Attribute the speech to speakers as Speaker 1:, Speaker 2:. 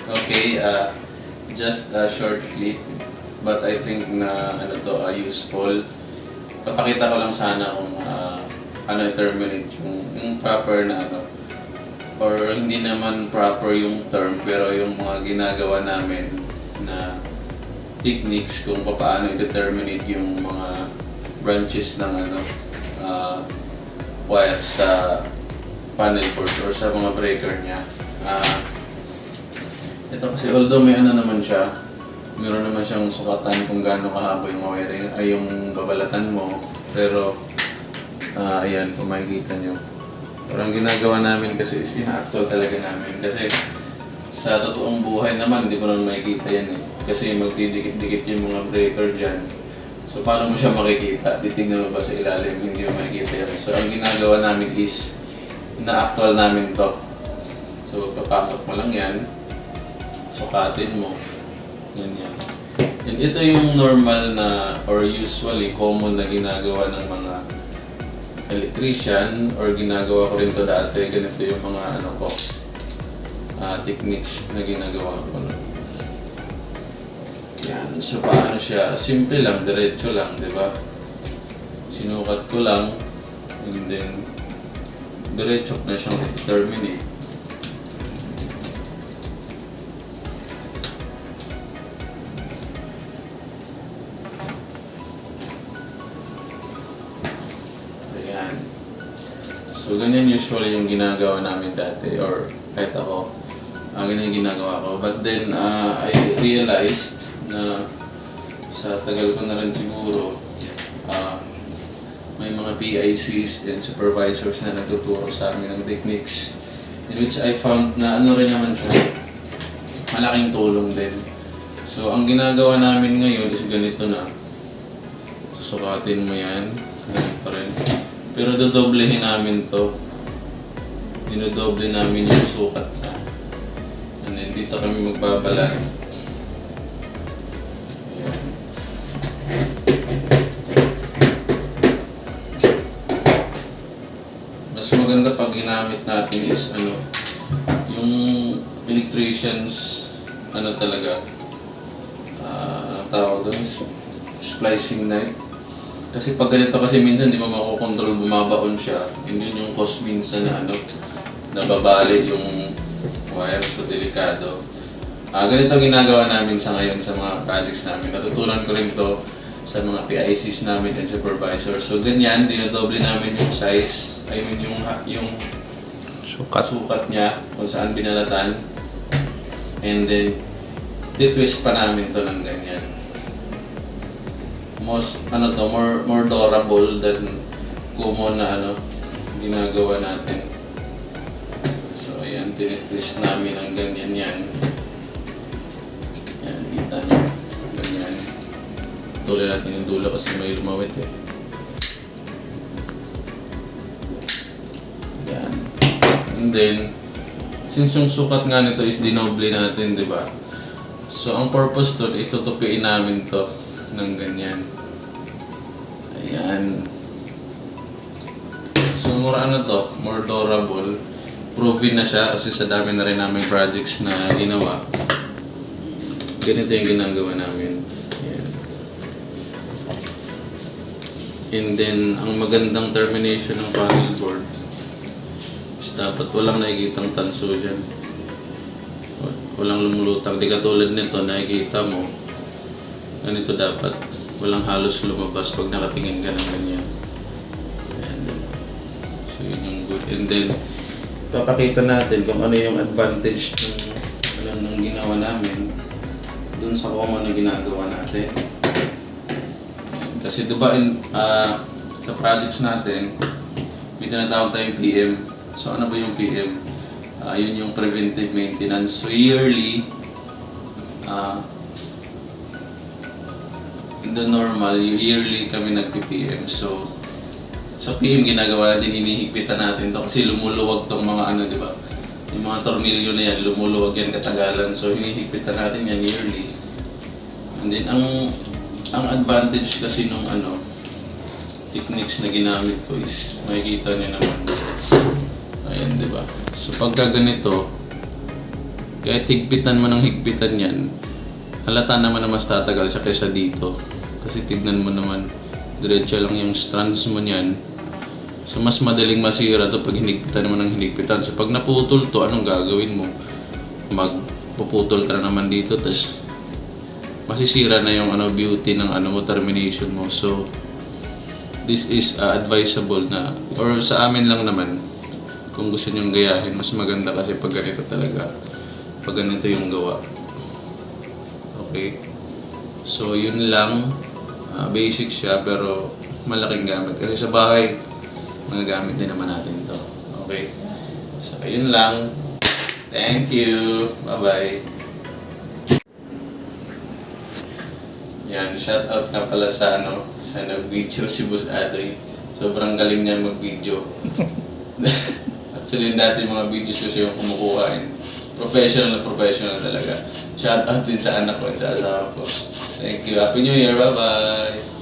Speaker 1: Okay, just a short clip, but I think na useful. Papakita ko lang sana kung terminate yung proper na or hindi naman proper yung term, pero yung mga ginagawa namin na techniques kung paano i-terminate yung mga branches ng wire sa panel board or sa mga breaker niya. Ito kasi although may naman siya, meron naman siyang sukatan kung gaano kahaba yung wiring ay yung babalatan mo, pero ayan kung makikita nyo. Pero ang ginagawa namin kasi is ina-actual talaga namin kasi sa totoong buhay naman hindi mo naman makikita yan kasi magdidikit-dikit yung mga breaker dyan. So paano mo siya makikita? Titignan mo ba sa ilalim? Hindi mo makikita yan. So ang ginagawa namin is ina-actual namin to. So papasok mo lang yan, sukatin mo, ganyan. And ito yung normal na or usually common na ginagawa ng mga electrician or ginagawa ko rin to dati. Ganito yung mga techniques na ginagawa ko. Yan. So paano siya? Simple lang, diretso lang, di ba? Sinukat ko lang and then diretso na siyang terminate. Ayan. So ganyan usually yung ginagawa namin dati or kahit ako. Ganyan yung ginagawa ko. But then I realized na sa tagal ko na rin siguro may mga PICs and supervisors na nagtuturo sa amin ng techniques in which I found na rin naman siya malaking tulong din. So ang ginagawa namin ngayon is ganito na susukatin mo yan, ganun pa rin, pero dodoblehin namin to, dinodoble namin yung sukat na and then dito kami magbabalat. Mas maganda pag ginamit natin is yung electricians talaga tawag doon, splicing knife. Kasi pag ganito kasi minsan di mo makokontrol, bumabaon siya, and yun yung cause minsan na nababali yung wire, so delikado. Ganito ginagawa namin sa ngayon sa mga projects namin. Natutunan ko rin to sa mga PICs namin and supervisors. So ganyan, dinodoble namin yung size, yung sukat niya kung saan binalatan. And then, titwist pa namin to ng ganyan. More durable than common na ginagawa natin. So ayan, tinitwist namin ng ganyan yan. Yan, kita nyo. Ganyan. Tuloy natin yung dulo kasi may lumawit Yan. And then, since yung sukat nga nito is dinoble natin, di ba? So, ang purpose to is tutupiin namin to ng ganyan. Ayan. So, more durable. Proven na siya kasi sa dami na rin namin projects na ginawa. Ganito yung ginagawa namin. Ayan. And then, ang magandang termination ng panel board is dapat walang nakikitang tanso dyan. Walang lumulutang. Di katulad nito, nakikita mo. Ganito dapat. Walang halos lumabas pag nakatingin ka ng ganyan. Ayan. So, yun yung good. And then, papakita natin kung ano yung advantage ng ginawa namin dun sa common na ginagawa natin. Kasi diba sa projects natin, may tinatawag tayong PM. So ano ba yung PM? Yun yung preventive maintenance. So yearly, in the normal, yearly kami nag-PM. So sa PM ginagawa natin, hinihigpitan natin to kasi lumuluwag tong mga di ba? Yung mga tornilyo na yan, lumuluwag yan katagalan. So hinihigpitan natin yan yearly. And then ang advantage kasi nung techniques na ginamit ko is makikita niyo naman. Ayan, di ba? So pagka ganito, Kahit higpitan mo ng higpitan yan, halata naman na mas tatagal siya kaysa dito. Kasi tignan mo naman, diretso lang yung strands mo niyan. So mas madaling masira to pag hinigpitan mo ng hinigpitan. So pag naputol to, anong gagawin mo? Magpuputol ka na naman dito, tas masisira na yung beauty ng mo, termination mo. So this is advisable na, or sa amin lang naman, kung gusto nyong gayahin, mas maganda kasi pag ganito talaga. Pag ganito yung gawa. Okay? So yun lang. Basic siya pero malaking gamit. Kasi sa bahay, magagamit din naman natin to. Okay? So yun lang. Thank you. Bye-bye. Yan, shout out nga pala sa sa nag-video si Boss Adoy. Sobrang galing niya mag-video. Actually, dati mga videos ko siya yung kumukuha. Professional talaga. Shout out din sa anak ko at sa asawa ko. Thank you. Happy New Year. Bye-bye.